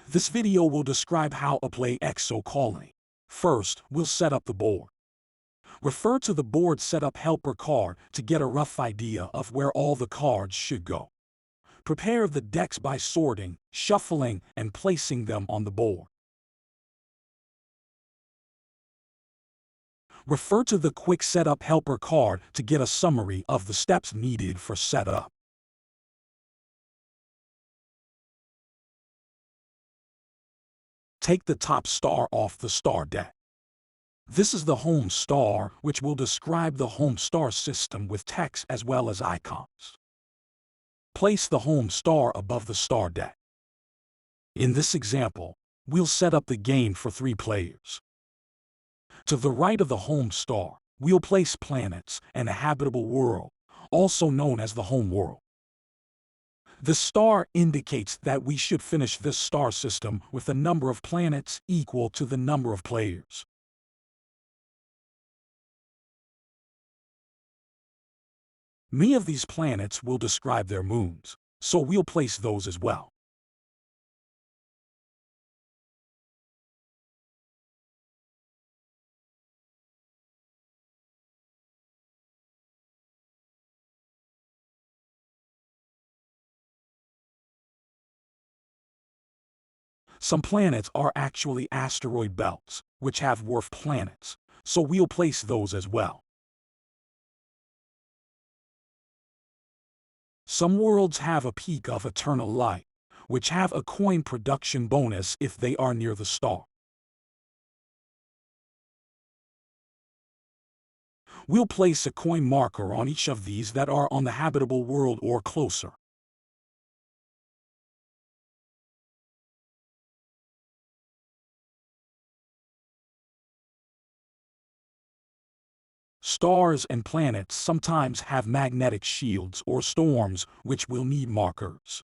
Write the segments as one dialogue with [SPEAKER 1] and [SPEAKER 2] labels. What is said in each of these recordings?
[SPEAKER 1] This video will describe how to play Exocolony. First, we'll set up the board. Refer to the board setup helper card to get a rough idea of where all the cards should go. Prepare the decks by sorting, shuffling, and placing them on the board. Refer to the quick setup helper card to get a summary of the steps needed for setup. Take the top star off the star deck. This is the home star, which will describe the home star system with text as well as icons. Place the home star above the star deck. In this example, we'll set up the game for 3 players. To the right of the home star, we'll place planets and a habitable world, also known as the home world. The star indicates that we should finish this star system with a number of planets equal to the number of players. Many of these planets will describe their moons, so we'll place those as well. Some planets are actually asteroid belts, which have dwarf planets, so we'll place those as well. Some worlds have a peak of eternal light, which have a coin production bonus if they are near the star. We'll place a coin marker on each of these that are on the habitable world or closer. Stars and planets sometimes have magnetic shields or storms, which will need markers.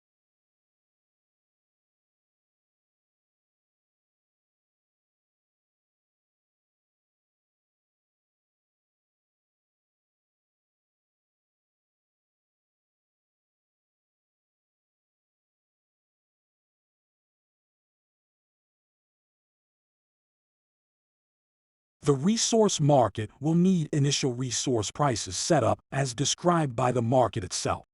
[SPEAKER 1] The resource market will need initial resource prices set up as described by the market itself.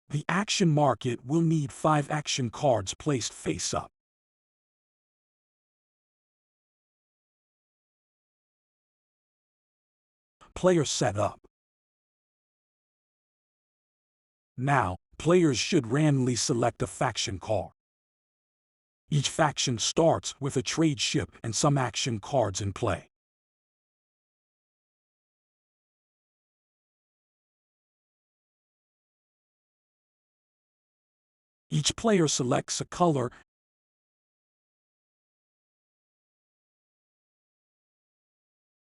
[SPEAKER 1] The action market will need 5 action cards placed face up. Player setup. Now, players should randomly select a faction card. Each faction starts with a trade ship and some action cards in play. Each player selects a color.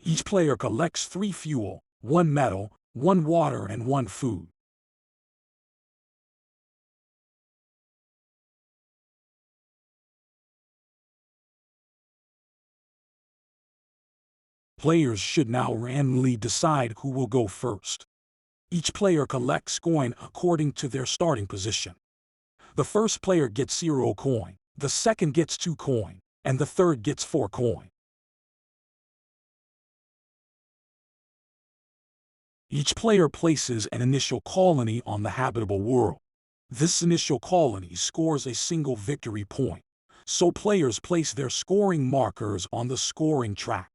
[SPEAKER 1] Each player collects 3 fuel, 1 metal, 1 water, and 1 food. Players should now randomly decide who will go first. Each player collects coin according to their starting position. The first player gets 0 coin, the second gets 2 coin, and the third gets 4 coin. Each player places an initial colony on the habitable world. This initial colony scores a single victory point, so players place their scoring markers on the scoring track.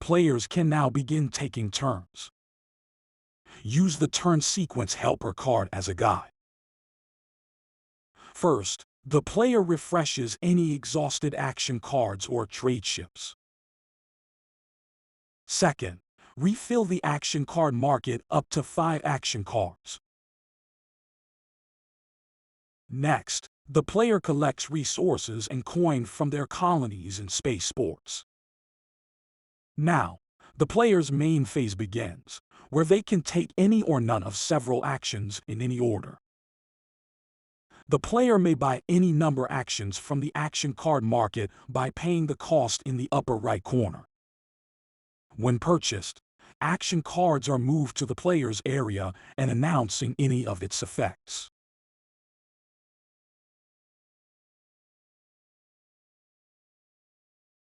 [SPEAKER 1] Players can now begin taking turns. Use the turn sequence helper card as a guide. First, the player refreshes any exhausted action cards or trade ships. Second, refill the action card market up to 5 action cards. Next, the player collects resources and coin from their colonies in space sports. Now, the player's main phase begins, where they can take any or none of several actions in any order. The player may buy any number actions from the action card market by paying the cost in the upper right corner. When purchased, action cards are moved to the player's area and announcing any of its effects.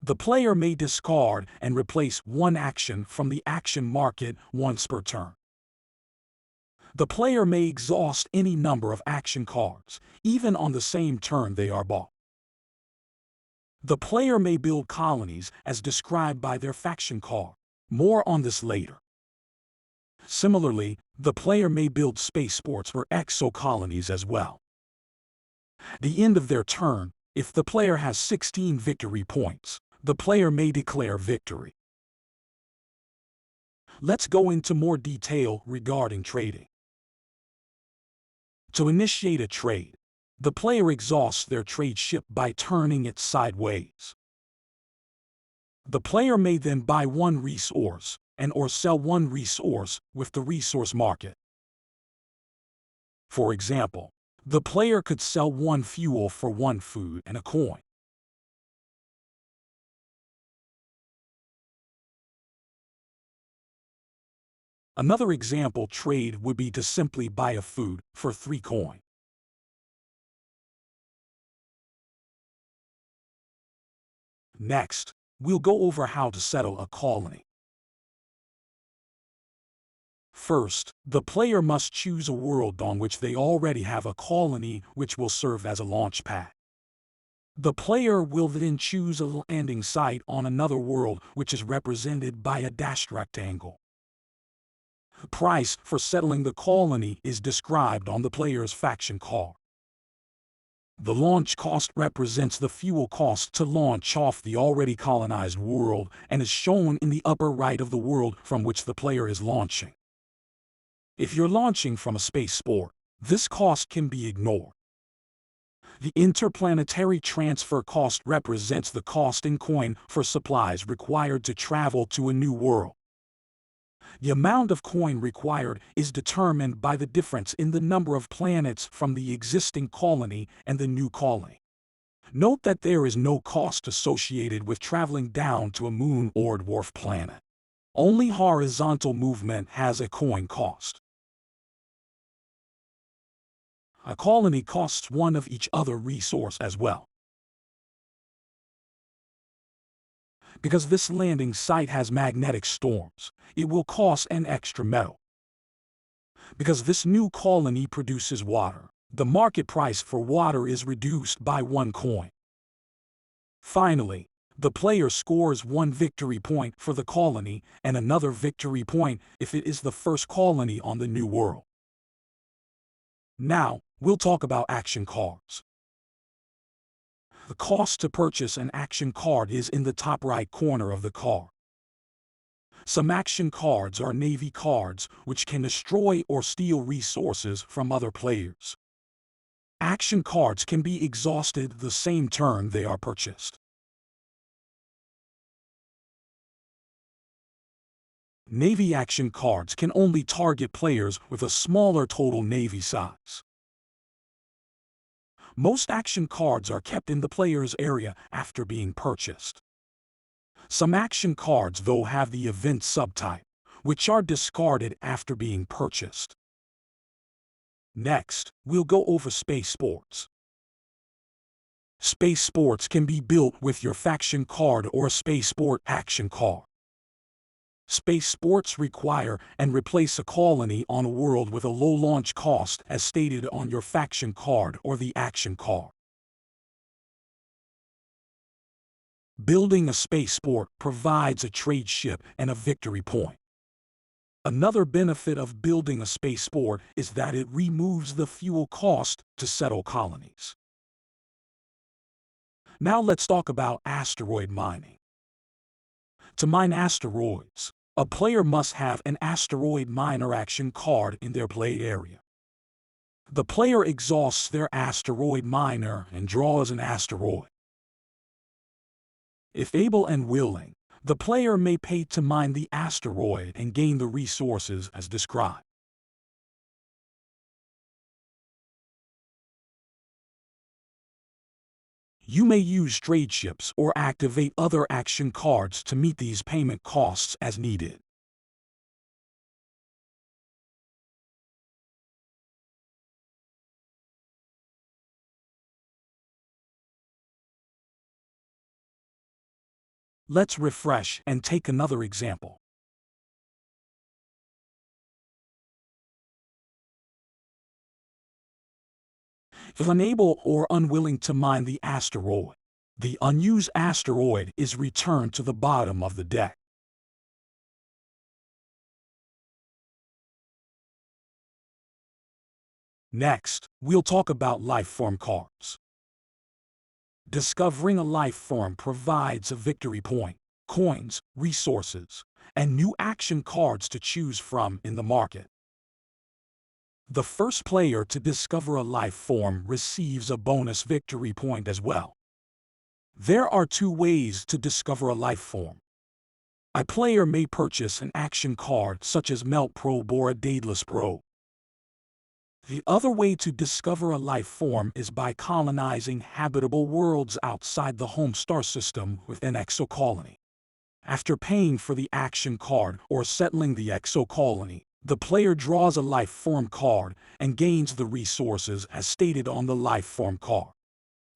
[SPEAKER 1] The player may discard and replace one action from the action market once per turn. The player may exhaust any number of action cards, even on the same turn they are bought. The player may build colonies as described by their faction card. More on this later. Similarly, the player may build spaceports or exocolonies as well. The end of their turn, if the player has 16 victory points, the player may declare victory. Let's go into more detail regarding trading. To initiate a trade, the player exhausts their trade ship by turning it sideways. The player may then buy one resource and/or sell one resource with the resource market. For example, the player could sell one fuel for one food and a coin. Another example trade would be to simply buy a food for 3 coin. Next, we'll go over how to settle a colony. First, the player must choose a world on which they already have a colony which will serve as a launch pad. The player will then choose a landing site on another world which is represented by a dashed rectangle. The price for settling the colony is described on the player's faction card. The launch cost represents the fuel cost to launch off the already colonized world and is shown in the upper right of the world from which the player is launching. If you're launching from a spaceport, this cost can be ignored. The interplanetary transfer cost represents the cost in coin for supplies required to travel to a new world. The amount of coin required is determined by the difference in the number of planets from the existing colony and the new colony. Note that there is no cost associated with traveling down to a moon or dwarf planet. Only horizontal movement has a coin cost. A colony costs one of each other resource as well. Because this landing site has magnetic storms, it will cost an extra metal. Because this new colony produces water, the market price for water is reduced by 1 coin. Finally, the player scores 1 victory point for the colony and another victory point if it is the first colony on the new world. Now, we'll talk about action cards. The cost to purchase an action card is in the top right corner of the card. Some action cards are Navy cards, which can destroy or steal resources from other players. Action cards can be exhausted the same turn they are purchased. Navy action cards can only target players with a smaller total Navy size. Most action cards are kept in the player's area after being purchased. Some action cards, though, have the event subtype, which are discarded after being purchased. Next, we'll go over spaceports. Spaceports can be built with your faction card or a spaceport action card. Spaceports require and replace a colony on a world with a low launch cost as stated on your faction card or the action card. Building a spaceport provides a trade ship and a victory point. Another benefit of building a spaceport is that it removes the fuel cost to settle colonies. Now let's talk about asteroid mining. To mine asteroids, a player must have an asteroid miner action card in their play area. The player exhausts their asteroid miner and draws an asteroid. If able and willing, the player may pay to mine the asteroid and gain the resources as described. You may use trade ships or activate other action cards to meet these payment costs as needed. Let's refresh and take another example. If unable or unwilling to mine the asteroid, the unused asteroid is returned to the bottom of the deck. Next, we'll talk about life form cards. Discovering a life form provides a victory point, coins, resources, and new action cards to choose from in the market. The first player to discover a life form receives a bonus victory point as well. There are two ways to discover a life form. A player may purchase an action card such as Melt Probe or a Daedalus Probe. The other way to discover a life form is by colonizing habitable worlds outside the home star system with an exocolony. After paying for the action card or settling the exocolony, the player draws a life form card and gains the resources as stated on the life form card.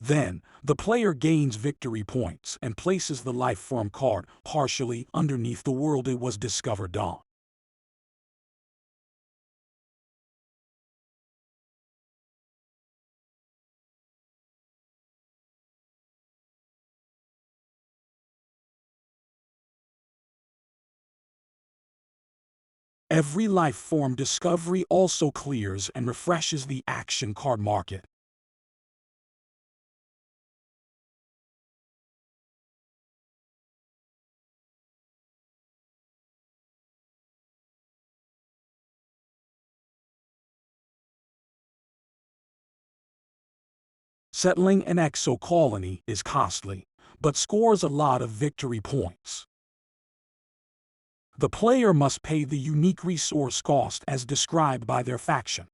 [SPEAKER 1] Then, the player gains victory points and places the life form card partially underneath the world it was discovered on. Every life form discovery also clears and refreshes the action card market. Settling an exocolony is costly, but scores a lot of victory points. The player must pay the unique resource cost as described by their faction.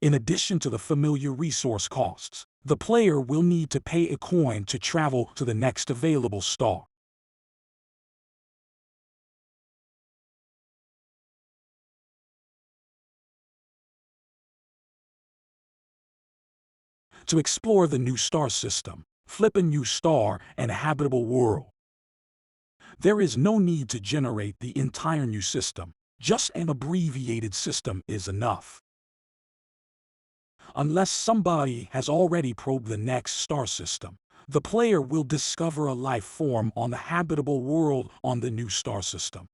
[SPEAKER 1] In addition to the familiar resource costs, the player will need to pay a coin to travel to the next available star. To explore the new star system, flip a new star and a habitable world. There is no need to generate the entire new system, just an abbreviated system is enough. Unless somebody has already probed the next star system, the player will discover a life form on the habitable world on the new star system.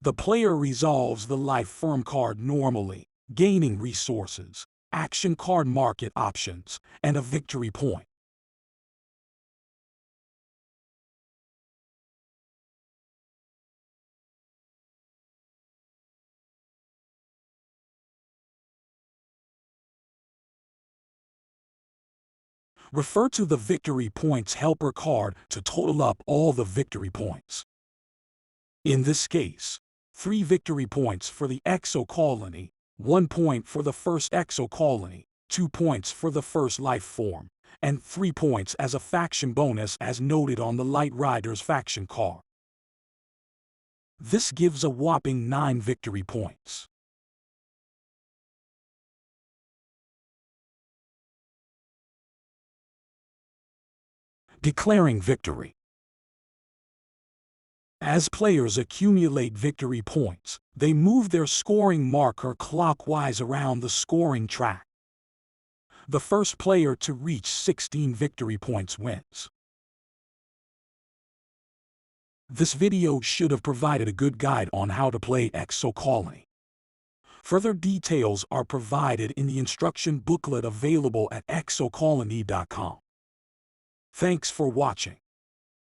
[SPEAKER 1] The player resolves the life form card normally, gaining resources, action card market options, and a victory point. Refer to the Victory Points Helper card to total up all the victory points. In this case, 3 victory points for the exocolony, 1 point for the first exocolony, 2 points for the first life form, and 3 points as a faction bonus as noted on the Light Riders faction card. This gives a whopping 9 victory points. Declaring victory. As players accumulate victory points, they move their scoring marker clockwise around the scoring track. The first player to reach 16 victory points wins. This video should have provided a good guide on how to play Exocolony. Further details are provided in the instruction booklet available at exocolony.com. Thanks for watching.